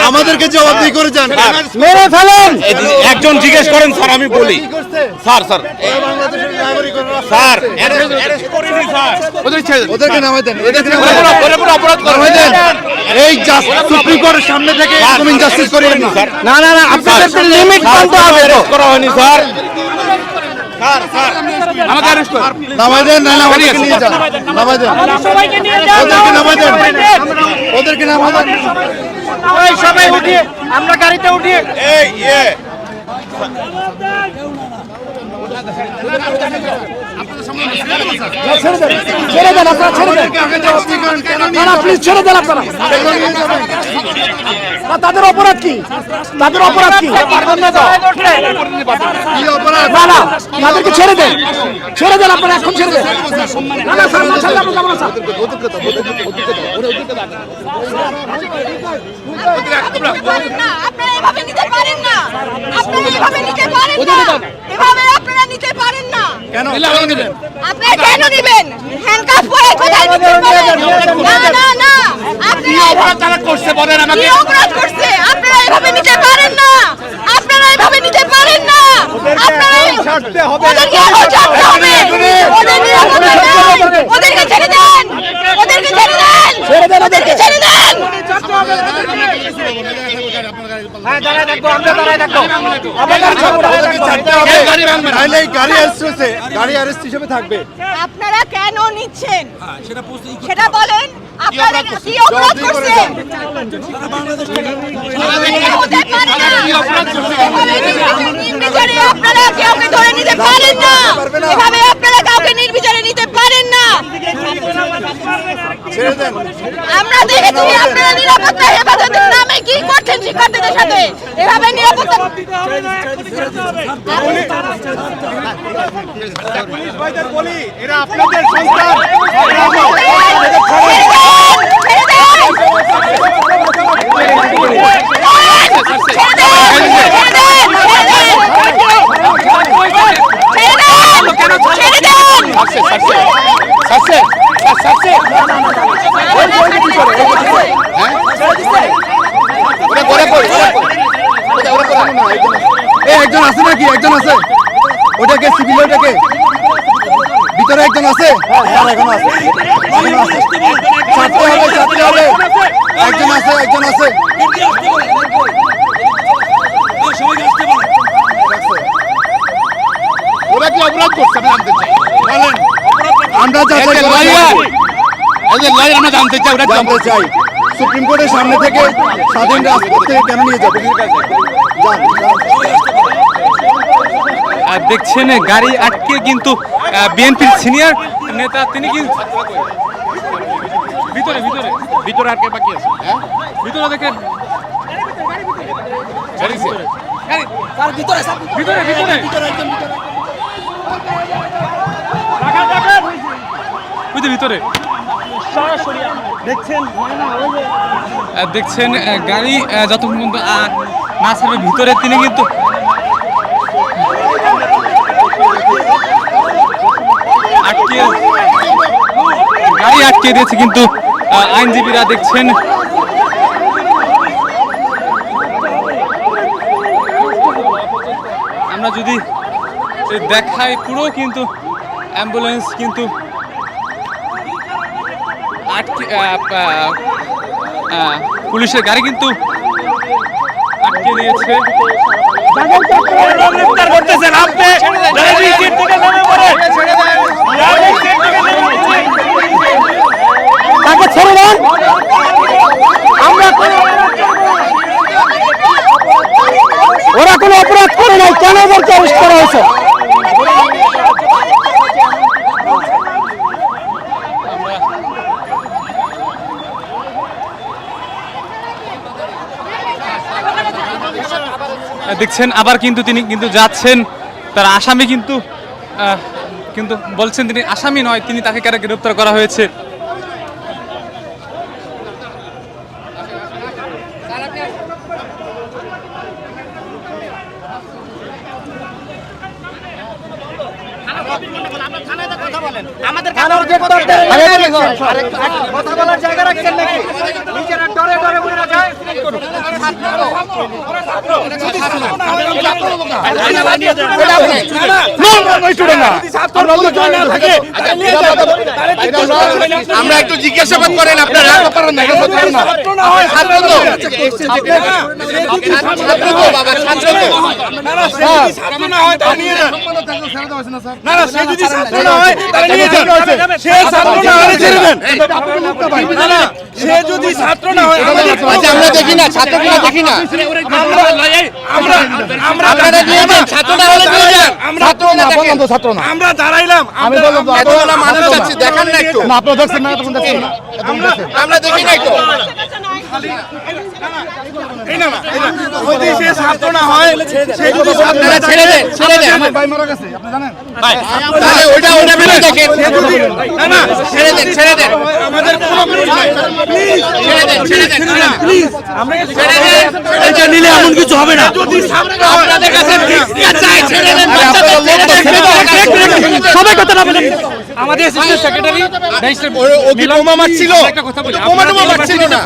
আমাদেরকে জবাবদিহি করে যান। মেরে ফেলেন। একজন জিজ্ঞেস করেন স্যার, আমি বলি স্যার স্যার স্যার ওদেরকে নামাই দেন, এই সুপ্রিম কোর্টের সামনে থেকে এরকম ইনজাস্টিস করিয়েন না স্যার। না না না, আপনাদের লিমিট মানতে হবে। করা হয়নি স্যার। আমাকে অ্যারেস্ট করুন। নামাই দেন, না না ওদেরকে নিয়ে যান, নামাই দেন, সবাইকে নিয়ে যান, ওদেরকে নামাই দেন, ওদেরকে নামাই দেন। ওই সবাই উঠিয়ে আমরা গাড়িতে উঠিয়ে এই ছেড়ে দেন, আপনারা ছেড়ে দেন। না না প্লিজ ছেড়ে দেন আপনারা। তাদের অপরাধ কি? তাদের অপরাধ কি? না না তাদেরকে ছেড়ে দেন, ছেড়ে দেন আপনারা, এখন ছেড়ে দেন। না না স্যার, না ছাড়লে আমরা যাবো না স্যার। আপনারা এভাবে নিতে পারেন না, আপনারা এভাবে নিতে পারেন না, এভাবে আপনারা নিতে পারেন না। কেন নেবেন? আপনারা কেন নেবেন? হ্যান্ডকাফ পরে কোথায় নিতে পারেন? না না না, আপনারা অপরাধ তারা করছে বলেন আমাকে। কি অপরাধ করছে? আপনারা এভাবে নিতে পারেন না, আপনারা এভাবে নিতে পারেন না। আপনারা ছাড়তে হবে, ওদেরকে এখন ছাড়তে হবে, ওদের নিরাপত্তা নেই, ওদেরকে ছেড়ে দেন, ওদেরকে ছেড়ে দেন, ছেড়ে দেন, ওদেরকে ছেড়ে দেন। হ্যাঁ দাঁড়ায় থাকবো, আমরা দাঁড়ায় থাকবো। ছাড়তে হবে, নাহলে এই গাড়ি অ্যারেস্ট হয়েছে, গাড়ি অ্যারেস্ট হিসেবে থাকবে। আপনারা কেন নিচ্ছেন সেটা বলেন। আপনারা কি অপরাধ করছেন? নির্বিচারে আপনারা কাউকে ধরে নিতে পারেন না, এভাবে আপনারা কাউকে নির্বিচারে নিতে পারেন না। ছেড়ে দেন। আমরা দেখেছি আপনারা নিরাপত্তা হেফাজতের নামে কি করছেন শিক্ষার্থীদের সাথে, এভাবে নিরাপত্তা বলি এরা আপনাদের সন্তান। একজন আছে নাকি? একজন আছে, ওটাকে সিভিল, ওটাকে ভিতরে একজন আছে, এখন আছে, ছাড়তে হবে, ছাড়তে হবে। একজন আছে, একজন আছে। ওরা কি অপরাধ করছে আমি জানতে চাই। বলেন, আমরা যাচাই করে আমরা জানতে চাই ওরা জানতে চাই সুপ্রিম কোর্টের সামনে থেকে স্বাধীন রাজপথ থেকে কেন নিয়ে যাবে? দেখছেন গাড়ি আটকে কিন্তু বিএনপির সিনিয়র নেতা তিনি কিন্তু ভিতরে ভিতরে ভিতরে আর কে বাকি আছে? হ্যাঁ ভিতরে দেখেন ছেড়েছে। ভিতরে ভিতরে বুঝতে ভিতরে দেখছেন গাড়ি যতক্ষণ পর্যন্ত না ছাড়বে ভিতরে তিনি কিন্তু গাড়ি আটকে দিয়েছে কিন্তু আইনজীবীরা দেখছেন আমরা যদি দেখাই পুরো কিন্তু অ্যাম্বুলেন্স কিন্তু আটকে পুলিশের গাড়ি কিন্তু আটকে দিয়েছে। তাকে ছেড়ে দেন। আমরা ওরা কোনো অপরাধ করে নাই, কেন ওদেরকে অ্যারেস্ট করা হয়েছে? দেখছেন আবার কিন্তু তিনি কিন্তু যাচ্ছেন, তার আসামি কিন্তু কিন্তু বলছেন তিনি আসামি নয়, তিনি তাকে কেন গ্রেপ্তার করা হয়েছে। আমরা আমাদের কথা বলার জায়গা রাখছেন নাকি? নিজেরা ডরে ডরে বলে যায়। আমরা একটু জিজ্ঞাসাবাদ করেন আপনারা ছাত্র তো বাবা ছাত্র তো সে যদি ছাত্র না হয় আমরা দেখি না ছাত্রগুলো দেখি না আপনারা নিয়ে যান ছাত্রটা হলে নিয়ে যান ছাত্র না আমরা দাঁড়াইলাম। আমি বললাম এতগুলো মানুষ আছে দেখান না একটু না আপনারা দেখছেন না তখন দেখছেন না আমরা দেখি না একটু সে ছাত্র না হয় সে যদি আপনারা ছেড়ে দেন আমার ভাই মারা গেছে আপনি জানেন তাহলে ওইটা বেরো দেখেন ছেড়ে দেন আমাদের কোনো ছেড়ে দেন প্লিজ আমরা ছেড়ে দেন এটা নিলে এমন কিছু হবে না। যদি আপনাদের কাছে ভিক্ষা চাই ছেড়ে দেন সবাই কথা না বলেন। আমাদের অ্যাসিস্ট্যান্ট সেক্রেটারি বোমা মারছিল বোমা মারছিল না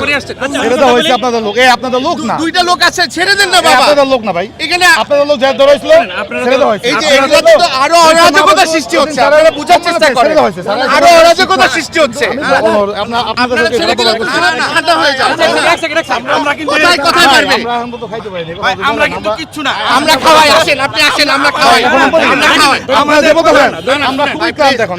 ছেড়ে দেওয়া হয়েছে আপনাদের লোক এই আপনাদের লোক না দুইটা লোক আছে ছেড়ে দেন না এই বাবা আপনাদের লোক না ভাই এখানে আপনাদের লোক যা ধরেছিল ছেড়ে দেওয়া হয়েছে এই যে এগুলোতে তো আরো অরাজকতা সৃষ্টি হচ্ছে আপনারা বোঝার চেষ্টা করেন আরো অরাজকতা সৃষ্টি হচ্ছে আপনাদের ছেড়ে দিলে ঠান্ডা হয়ে যায় আমরা কিন্তু কোথায় পারবে আমরা তো খাইতে পারিনি আমরা কিন্তু কিচ্ছু না। আমরা খাওয়াই আসেন আপনি আসেন আমরা খাওয়াই আমরা খাওয়াই আমরা দেবো কখন আমরা খুবই ক্লান্ত এখন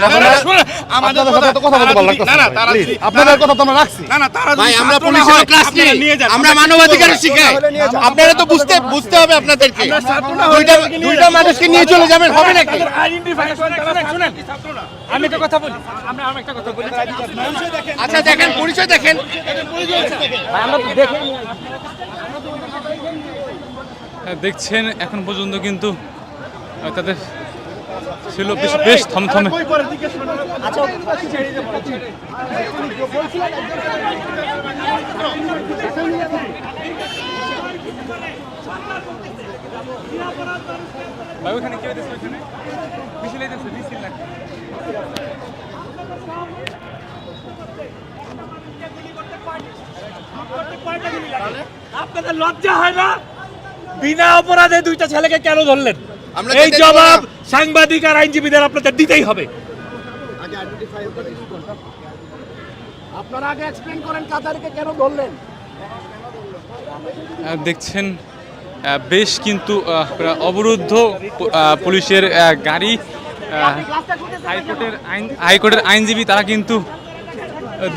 আপনাদের সাথে তো কথা বলতে ভালো লাগতেছে না প্লিজ আপনাদের কথা তো আমরা রাখছি না না তারা ভাই আমরা পুলিশের ক্লাস নিয়ে আমরা মানবাধিকার শিখাই আপনারা তো বুঝতে হবে আপনাদেরকে দুইটা মানুষকে নিয়ে চলে যাবেন হবে নাকি আমি একটা কথা বলি আমরা একটা কথা বলি আচ্ছা দেখেন পরিচয় দেখেন দেখছেন এখন পর্যন্ত কিন্তু তাদের ছিল বেশ থমথমে। ভাই ওখানে কি হইতেছে ওখানে মিছিল হইতেছে মিছিল না আপনাদের লজ্জা হয় না? বিনা অপরাধে দুইটা ছেলেকে কেন ধরলেন? আমরা এই জবাব সাংবাদিক আর আইনজীবীদের আপনাদের দিতেই হবে। আপনারা আগে এক্সপ্লেইন করেন কাতারকে কেন ধরলেন? দেখছেন বেশ কিন্তু অবরুদ্ধ পুলিশের গাড়ি হাইকোর্টের আইনজীবী তারা কিন্তু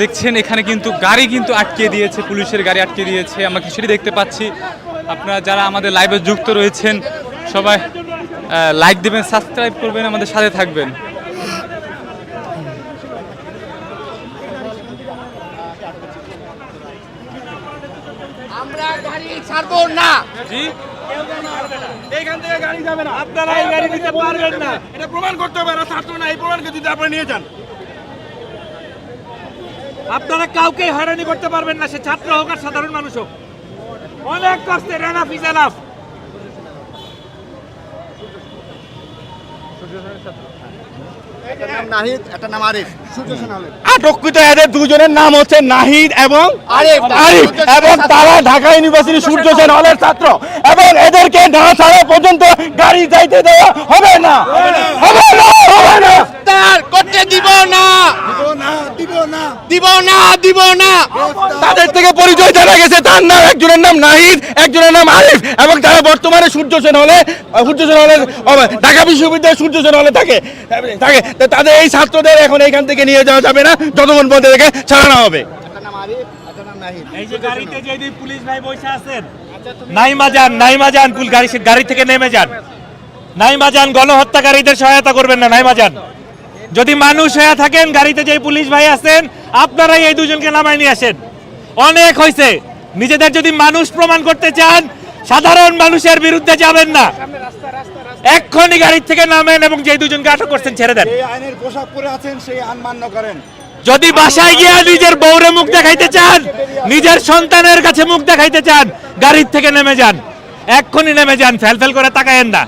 দেখছেন এখানে কিন্তু গাড়ি কিন্তু আটকে দিয়েছে, পুলিশের গাড়ি আটকে দিয়েছে। আমরা কিছুই দেখতে পাচ্ছি। আপনারা যারা আমাদের লাইভে যুক্ত রয়েছেন সবাই লাইক দেবেন, সাবস্ক্রাইব করবেন, আমাদের সাথে থাকবেন। আমরা গাড়ি ছাড়বো না জি এইখান থেকে গাড়ি যাবে না। আপনারা এই গাড়ি নিতে পারবেন না, এটা প্রমাণ করতে হবে। আর ছাত্র না, এই প্রমাণকে যদি আপনারা নিয়ে যান, আপনারা কাউকে হয়রানি করতে পারবেন না, সে ছাত্র হোক আর সাধারণ মানুষ হোক। অনেক কষ্টে এনাফ ইজ এনাফ। আটককৃত এদের দুজনের নাম হচ্ছে নাহিদ এবং আরিফ, এবং তারা ঢাকা ইউনিভার্সিটি সূর্য সেন হলের ছাত্র, এবং এদেরকে না ছাড়া পর্যন্ত গাড়ি যাইতে দেওয়া হবে না, হবে না, হবে না। তার করতে দিব না দিব না তাদের থেকে পরিচয় জানা গেছে, তার নাম একজনের নাম নাহিদ, একজনের নাম আরিফ, এবং তারা বর্তমানে সূর্য সেন হলে ঢাকা বিশ্ববিদ্যালয়ের সূর্য সেন হলে থাকে। তো তাদের এই ছাত্রদের এখন এইখান থেকে নিয়ে যাওয়া যাবে না যতক্ষণ পর্যন্ত এদেরকে ছাড়ানো হবে। এই যে গাড়িতে যে দুই পুলিশ ভাই বসে আছেন, নাইমা যান গাড়ি থেকে নেমে যান। নাইমা যান, গণহত্যাকারীদের সহায়তা করবেন না। নাইমা যান, যদি মানুষ হয়ে থাকেন গাড়িতে যে পুলিশ ভাই আছেন আপনারাই এই দুজনকে নামায় নিয়ে আসেন। অনেক হয়েছে। নিজেদের যদি মানুষ প্রমাণ করতে চান সাধারণ মানুষের বিরুদ্ধে যাবেন না। এক্ষুনি গাড়ি থেকে নামেন এবং যে দুজনকে আটক করছেন ছেড়ে দেন। আইনের পোশাক পরে আছেন সেই আইন মান্য করেন। যদি বাসায় গিয়ে নিজের বউরে মুখ দেখাইতে চান, নিজের সন্তানের কাছে মুখ দেখাইতে চান, গাড়ির থেকে নেমে যান, এক্ষুনি নেমে যান, ফেল করে তাকায়েন না।